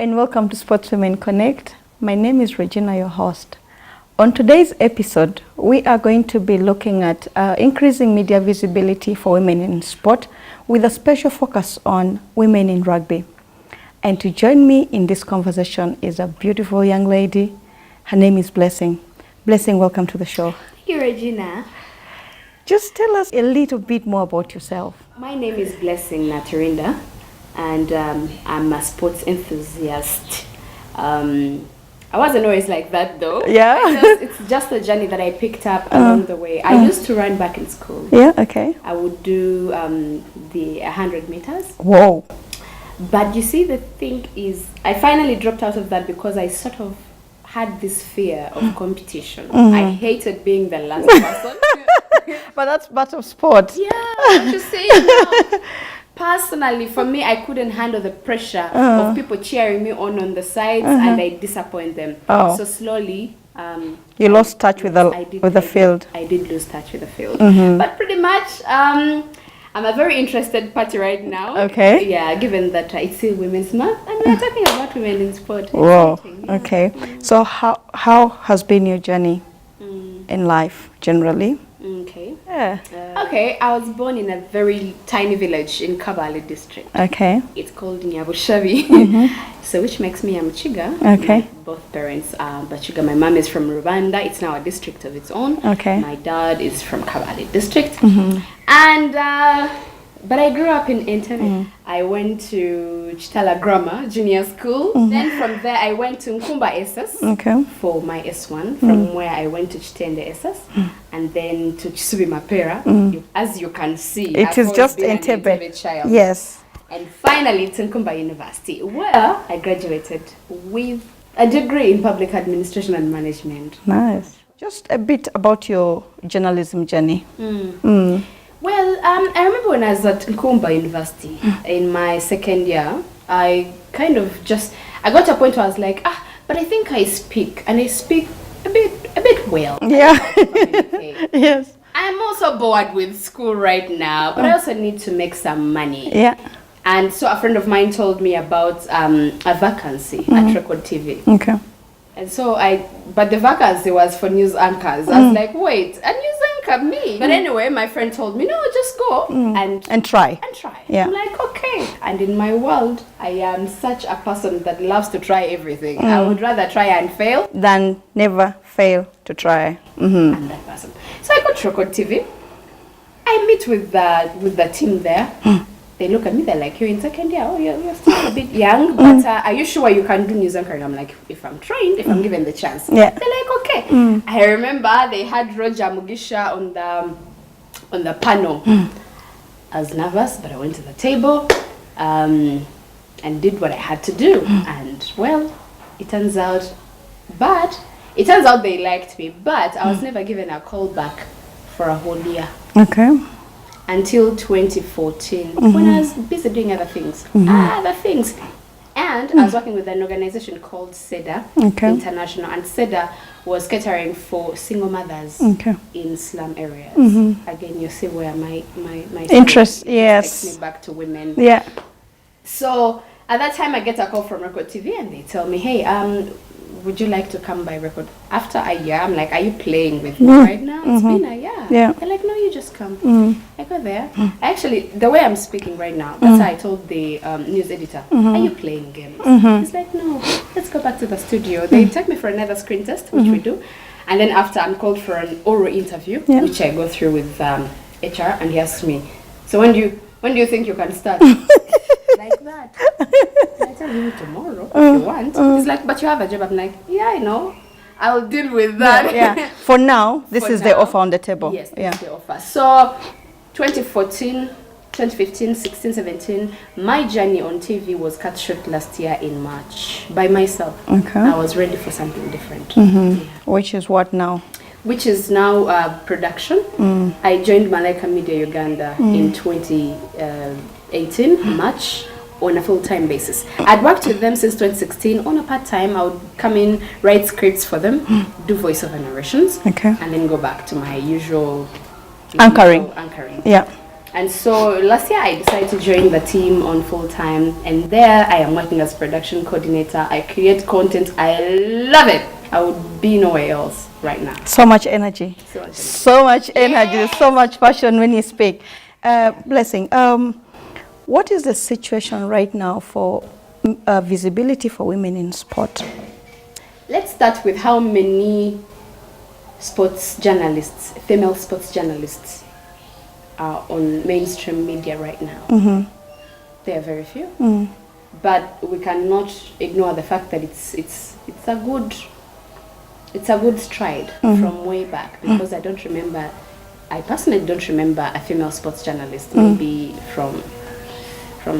and welcome to SportsWomenConnect. My name is Regina, your host. On today's episode, we are going to be looking at increasing media visibility for women in sport with a special focus on women in rugby. And to join me in this conversation is a beautiful young lady. Her name is Blessing. Blessing, welcome to the show. Thank you, Regina. Just tell us a little bit more about yourself. My name is Blessing Naturinda, and I'm a sports enthusiast. I wasn't always like that though. Yeah. It's just a journey that I picked up along the way. I used to run back in school. Yeah, okay. I would do the 100 meters. Whoa. But you see, the thing is, I finally dropped out of that because I sort of had this fear of competition. I hated being the last person. But that's part of sport. Yeah, I'm just saying now. Personally, for me, I couldn't handle the pressure of people cheering me on the sides, and I disappoint them. Oh. So slowly, You lost touch with the field. I did lose touch with the field. But pretty much, I'm a very interested party right now. Okay. Yeah, given that it's still Women's Month, and we're talking about women in sport. Whoa. Exciting, yeah. Okay. So how has been your journey in life generally? Okay. Yeah. Okay, I was born in a very tiny village in Kabale district. Okay. It's called Nyabushabi, so which makes me a Mchiga. Okay. Both parents are Bachiga. My mom is from Rwanda. It's now a district of its own. Okay. My dad is from Kabale district. And but I grew up in Entebbe. I went to Chitala Grammar Junior School. Then from there I went to Nkumba SS for my S1. From where I went to Chitende SS, and then to Chisubi Mapera. As you can see, It is just Entebbe. Child. Yes. And finally to Nkumba University, where I graduated with a degree in public administration and management. Nice. Just a bit about your journalism journey. Well, I remember when I was at Nkumba University in my second year, I got to a point where I was like, but I think I speak a bit well. Yeah. Yes. I'm also bored with school right now, but I also need to make some money. Yeah. And so a friend of mine told me about a vacancy at Record TV. Okay. And so but the vacancy was for news anchors. I was like, wait, a news anchor, me? But anyway, my friend told me, no, just go and try. Yeah. I'm like, okay. And in my world, I am such a person that loves to try everything. I would rather try and fail than never fail to try. I'm that person. So I go to Record TV. I meet with the team there. They look at me, they're like, you're in second year, you're still a bit young, but are you sure you can do news anchoring? I'm like, if I'm trained, if I'm given the chance. Yeah. They're like, okay. I remember they had Roger Mugisha on the panel. I was nervous, but I went to the table and did what I had to do. And well, it turns out they liked me, but I was never given a call back for a whole year. Okay. Until 2014, when I was busy doing other things. And I was working with an organization called SEDA International, and SEDA was catering for single mothers in slum areas. Again, you see where my interest takes me back to women. Yeah. So at that time, I get a call from Record TV, and they tell me, hey, would you like to come by Record? After a year, I'm like, are you playing with me right now? It's been a year. Yeah. They're like, no, you just come. I go there. Actually, the way I'm speaking right now, that's how I told the news editor, are you playing games? He's like, no, let's go back to the studio. They take me for another screen test, which we do. And then after, I'm called for an oral interview, which I go through with HR, and he asks me, so when do you think you can start? Like that. I tell you tomorrow if you want. He's like, but you have a job. I'm like, yeah, I know. I'll deal with that. Yeah. For now, this is the offer on the table. Yes, this is the offer. So 2014, 2015, 16, 17, my journey on TV was cut short last year in March by myself. Okay. I was ready for something different. Which is what now? Which is now production. I joined Malaika Media Uganda in 2018, March, on a full-time basis. I'd worked with them since 2016 on a part-time. I would come in, write scripts for them, do voiceover narrations, and then go back to my usual anchoring. Anchoring. Yeah. And so last year I decided to join the team on full time, and there I am working as production coordinator. I create content. I love it. I would be nowhere else right now. So much energy. So much energy, so much passion when you speak. Blessing, what is the situation right now for visibility for women in sport? Let's start with how many sports journalists, female sports journalists, are on mainstream media right now. There are very few, but we cannot ignore the fact that it's a good stride from way back, because I personally don't remember a female sports journalist maybe from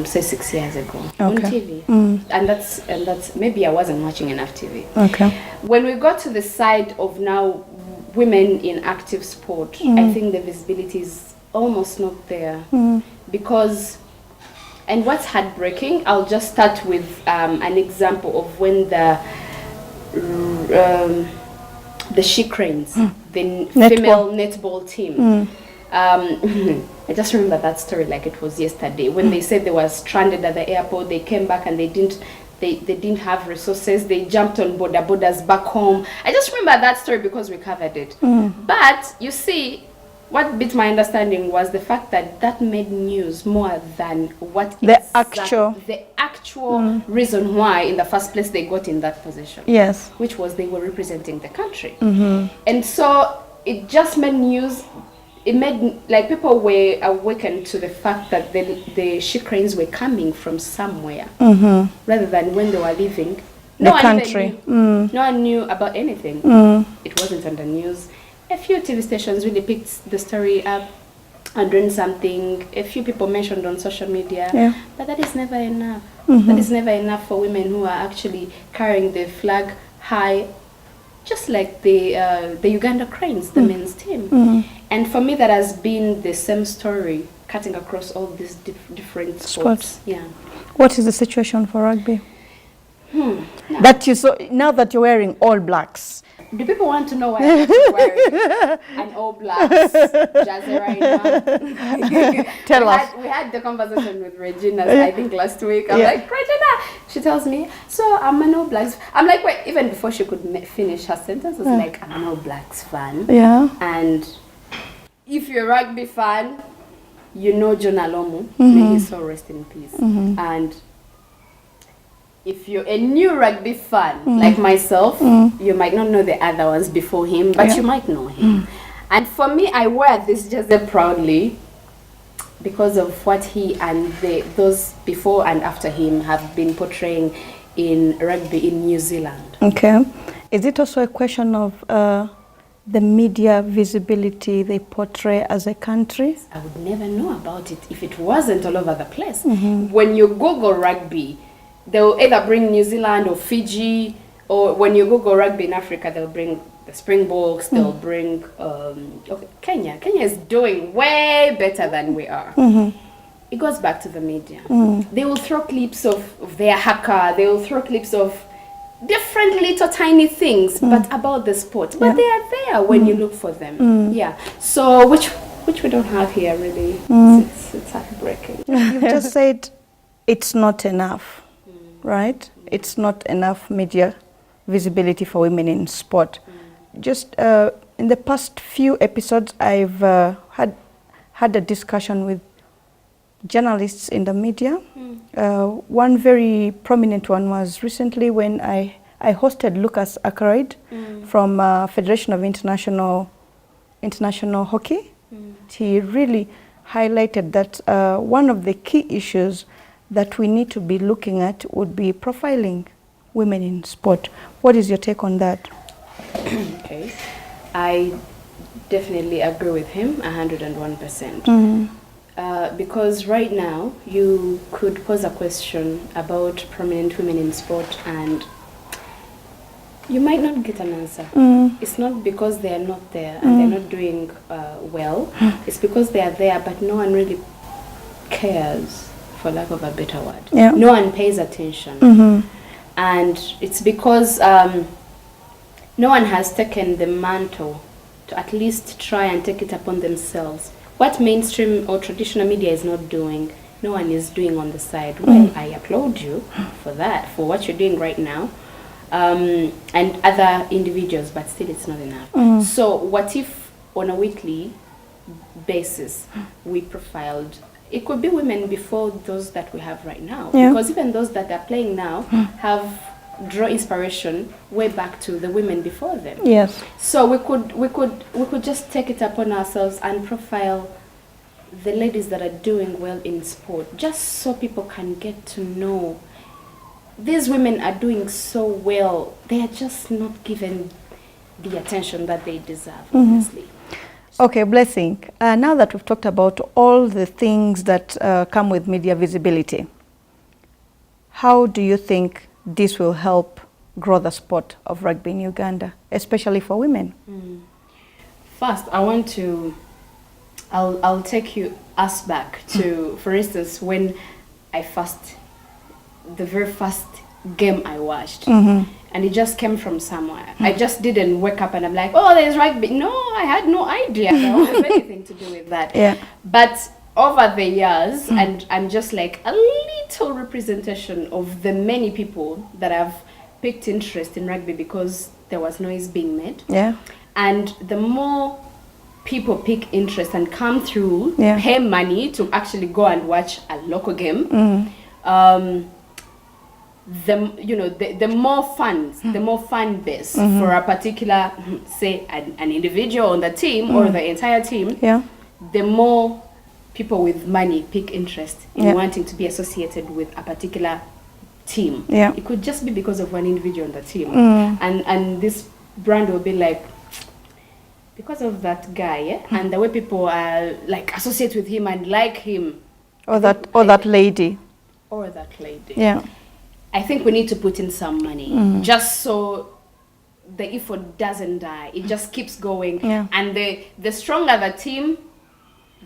say 6 years ago on TV, and that's maybe I wasn't watching enough TV. When we got to the side of now women in active sport, I think the visibility is almost not there, because, and what's heartbreaking, I'll just start with an example of when the She Cranes, the female netball team, I just remember that story like it was yesterday, when they said they were stranded at the airport. They came back and they didn't have resources. They jumped on borders back home. I just remember that story because we covered it. But you see, what bit my understanding was the fact that made news more than what the actual reason why in the first place they got in that position. Yes. Which was they were representing the country. And so it just made news. It made, like, people were awakened to the fact that the She Cranes were coming from somewhere, rather than when they were leaving. The country. No one knew about anything. It wasn't on the news. A few TV stations really picked the story up and doing something. A few people mentioned on social media, but that is never enough. That is never enough for women who are actually carrying the flag high, just like the Uganda Cranes, the men's team. And for me, that has been the same story cutting across all these different sports. Yeah. What is the situation for rugby? That you saw now that you're wearing all blacks. Do people want to know why I'm wearing an all blacks jersey right now? Tell us. We had the conversation with Regina, I think last week. I'm like, Regina, she tells me, so I'm an all blacks. I'm like, wait, even before she could finish her sentence, I was like, I'm an all blacks fan. Yeah. And if you're a rugby fan, you know John Alomu, may his soul rest in peace. And if you're a new rugby fan, like myself, you might not know the other ones before him, but you might know him. And for me, I wear this jersey proudly because of what he and those before and after him have been portraying in rugby in New Zealand. Okay. Is it also a question of the media visibility they portray as a country? I would never know about it if it wasn't all over the place. When you Google rugby, they'll either bring New Zealand or Fiji, or when you Google rugby in Africa, they'll bring the Springboks, they'll bring Kenya. Kenya is doing way better than we are. It goes back to the media. They will throw clips of their haka, they will throw clips of different little tiny things, but about the sport. But they are there when you look for them. Yeah. So which we don't have here really. It's heartbreaking. You've just said it's not enough, right? It's not enough media visibility for women in sport. Just in the past few episodes, I've had a discussion with journalists in the media. One very prominent one was recently when I hosted Lucas Ackroyd from Federation of International Hockey. He really highlighted that one of the key issues that we need to be looking at would be profiling women in sport. What is your take on that? Okay, I definitely agree with him 101%. Because right now you could pose a question about prominent women in sport and you might not get an answer. It's not because they are not there and they're not doing well. It's because they are there, but no one really cares, for lack of a better word. Yeah. No one pays attention. And it's because no one has taken the mantle to at least try and take it upon themselves what mainstream or traditional media is not doing, no one is doing on the side. Well, I applaud you for that, for what you're doing right now, and other individuals, but still it's not enough. So what if on a weekly basis we profiled, it could be women before those that we have right now, because even those that are playing now have draw inspiration way back to the women before them. Yes. So we could just take it upon ourselves and profile the ladies that are doing well in sport, just so people can get to know these women are doing so well. They are just not given the attention that they deserve, honestly. Okay, Blessing. Now that we've talked about all the things that come with media visibility, how do you think this will help grow the sport of rugby in Uganda, especially for women? First, I want to, I'll take us back to, for instance, when the very first game I watched, and it just came from somewhere. I just didn't wake up and I'm like, oh, there's rugby. No, I had no idea there was anything to do with that. Yeah. But over the years, and I'm just like a little representation of the many people that have picked interest in rugby because there was noise being made. Yeah. And the more people pick interest and come through, pay money to actually go and watch a local game, the more fans, the more fan base for a particular, say, an individual on the team or the entire team, the more people with money pick interest in wanting to be associated with a particular team. It could just be because of one individual on the team. And this brand will be like, because of that guy, and the way people are like associate with him and like him. Or that lady. Or that lady. Yeah. I think we need to put in some money just so the effort doesn't die. It just keeps going. And the stronger the team,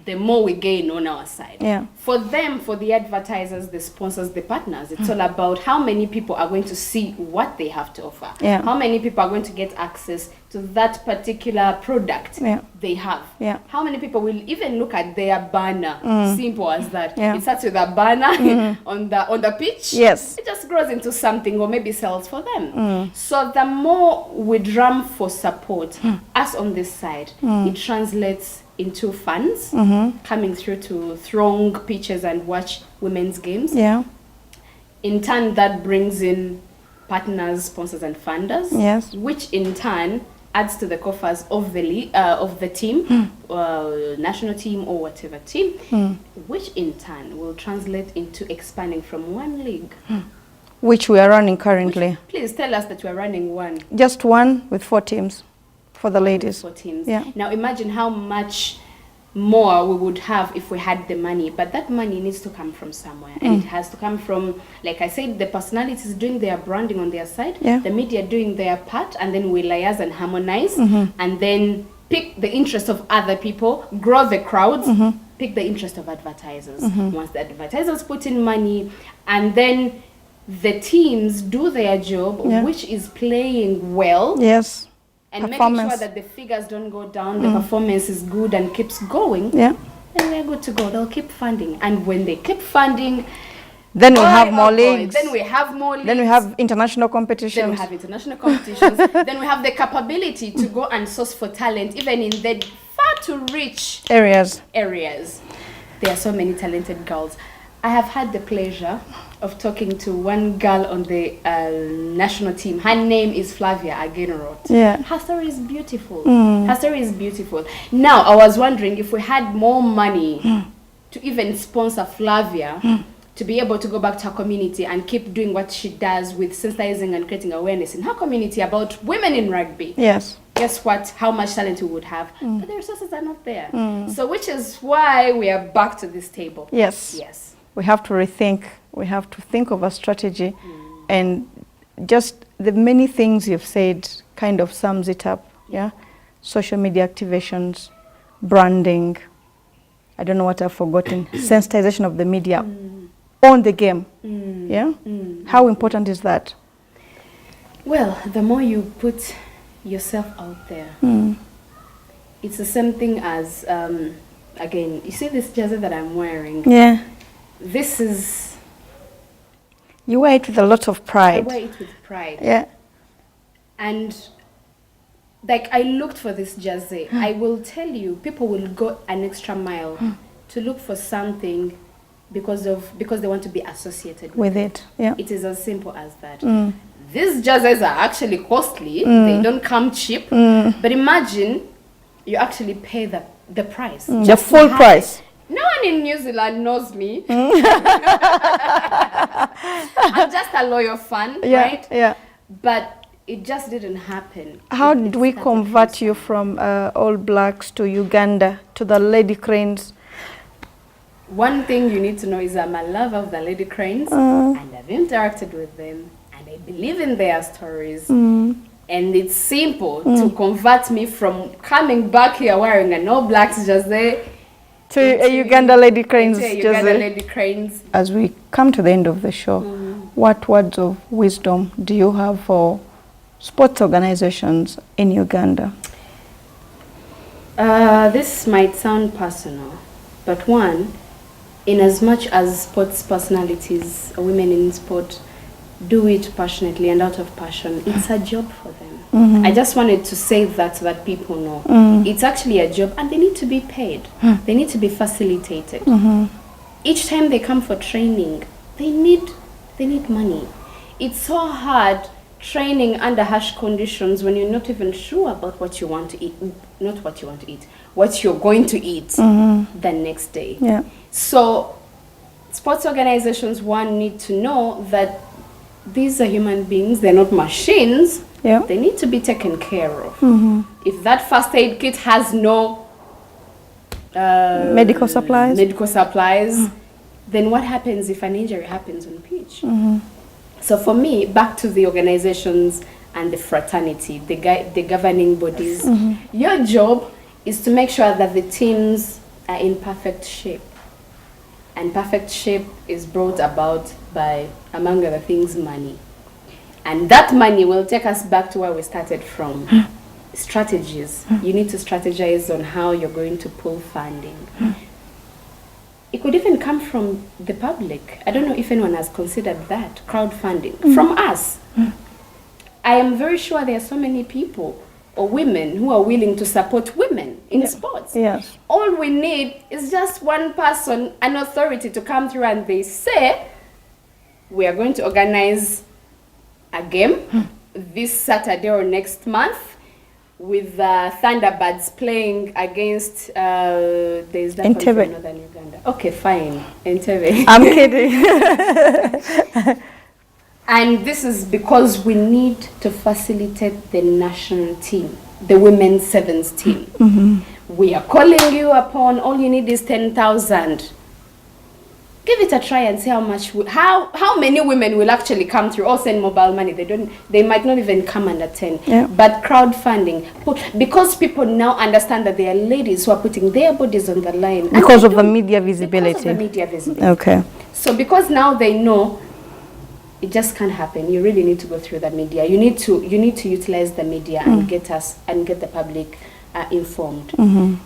the more we gain on our side. For them, for the advertisers, the sponsors, the partners, it's all about how many people are going to see what they have to offer. How many people are going to get access to that particular product they have. How many people will even look at their banner? Simple as that. It starts with a banner on the pitch. Yes. It just grows into something or maybe sells for them. So the more we drum for support, us on this side, it translates into fans coming through to throng pitches and watch women's games. In turn, that brings in partners, sponsors, and funders. Which in turn adds to the coffers of the team, national team or whatever team. Which in turn will translate into expanding from one league, which we are running currently. Please tell us that we are running one. Just one with 4 teams. For the ladies. 4 teams. Now imagine how much more we would have if we had the money, but that money needs to come from somewhere, and it has to come from, like I said, the personalities doing their branding on their side, the media doing their part, and then we liaise and harmonize, and then pick the interest of other people, grow the crowds, pick the interest of advertisers. Once the advertisers put in money, and then the teams do their job, which is playing well. And making sure that the figures don't go down, the performance is good and keeps going, then we're good to go. They'll keep funding. And when they keep funding, then we'll have more leagues. Then we have more leagues. Then we have international competitions. Then we have international competitions. Then we have the capability to go and source for talent, even in the far to reach areas. There are so many talented girls. I have had the pleasure of talking to one girl on the national team. Her name is Flavia Agenorot. Her story is beautiful. Her story is beautiful. Now, I was wondering if we had more money to even sponsor Flavia to be able to go back to her community and keep doing what she does with sensitizing and creating awareness in her community about women in rugby. Guess what? How much talent we would have. But the resources are not there. So which is why we are back to this table. We have to rethink. We have to think of a strategy, and just the many things you've said kind of sums it up. Social media activations, branding, I don't know what I've forgotten, sensitization of the media on the game. How important is that? Well, the more you put yourself out there, it's the same thing as again, you see this jersey that I'm wearing? Yeah. This is... You wear it with a lot of pride. I wear it with pride. Yeah. And like, I looked for this jersey. I will tell you, people will go an extra mile to look for something because they want to be associated With it. Yeah. It is as simple as that. These jerseys are actually costly. They don't come cheap. But imagine you actually pay the price. The full price. No one in New Zealand knows me. I'm just a loyal fan, right? Yeah. But it just didn't happen. How did we convert you from All Blacks to Uganda to the Lady Cranes? One thing you need to know is I'm a lover of the Lady Cranes, and I've interacted with them, and I believe in their stories. And it's simple to convert me from coming back here wearing an All Blacks jersey to a Uganda Lady Cranes jersey. Uganda Lady Cranes. As we come to the end of the show, what words of wisdom do you have for sports organizations in Uganda? This might sound personal, but one, in as much as sports personalities, women in sport, do it passionately and out of passion, it's a job for them. I just wanted to say that so that people know. It's actually a job, and they need to be paid. They need to be facilitated. Each time they come for training, they need money. It's so hard training under harsh conditions when you're not even sure about what you want to eat, not what you want to eat, what you're going to eat the next day. Yeah. So sports organizations, one, need to know that these are human beings, they're not machines. Yeah. They need to be taken care of. If that first aid kit has no medical supplies, then what happens if an injury happens on pitch? So for me, back to the organizations and the fraternity, the governing bodies, your job is to make sure that the teams are in perfect shape. And perfect shape is brought about by, among other things, money. And that money will take us back to where we started from. Strategies. You need to strategize on how you're going to pull funding. It could even come from the public. I don't know if anyone has considered that, crowdfunding, from us. I am very sure there are so many people or women who are willing to support women in sports. Yes. All we need is just one person, an authority, to come through and they say, we are going to organize a game this Saturday or next month with Thunderbirds playing against there's that Entebbe. country in northern Uganda. Okay, fine, Entebbe. I'm kidding. And this is because we need to facilitate the national team, the women's sevens team. We are calling you upon, all you need is 10,000. Give it a try and see how much, how many women will actually come through, or send mobile money. They might not even come under 10. Yeah. But crowdfunding, because people now understand that there are ladies who are putting their bodies on the line. Because of the media visibility. Because of the media visibility. Okay. So because now they know, it just can't happen. You really need to go through the media. You need to utilize the media and get the public informed.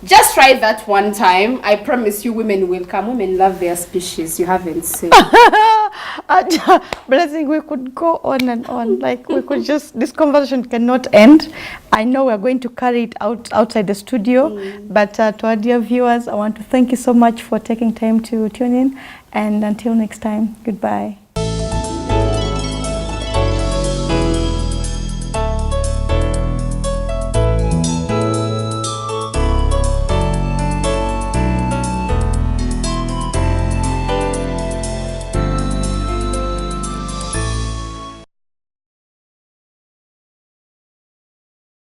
Just try that one time. I promise you, women will come. Women love their species. You haven't seen. But I think we could go on and on. Like, we could just, this conversation cannot end. I know we're going to carry it outside the studio, but to our dear viewers, I want to thank you so much for taking time to tune in. And until next time, goodbye.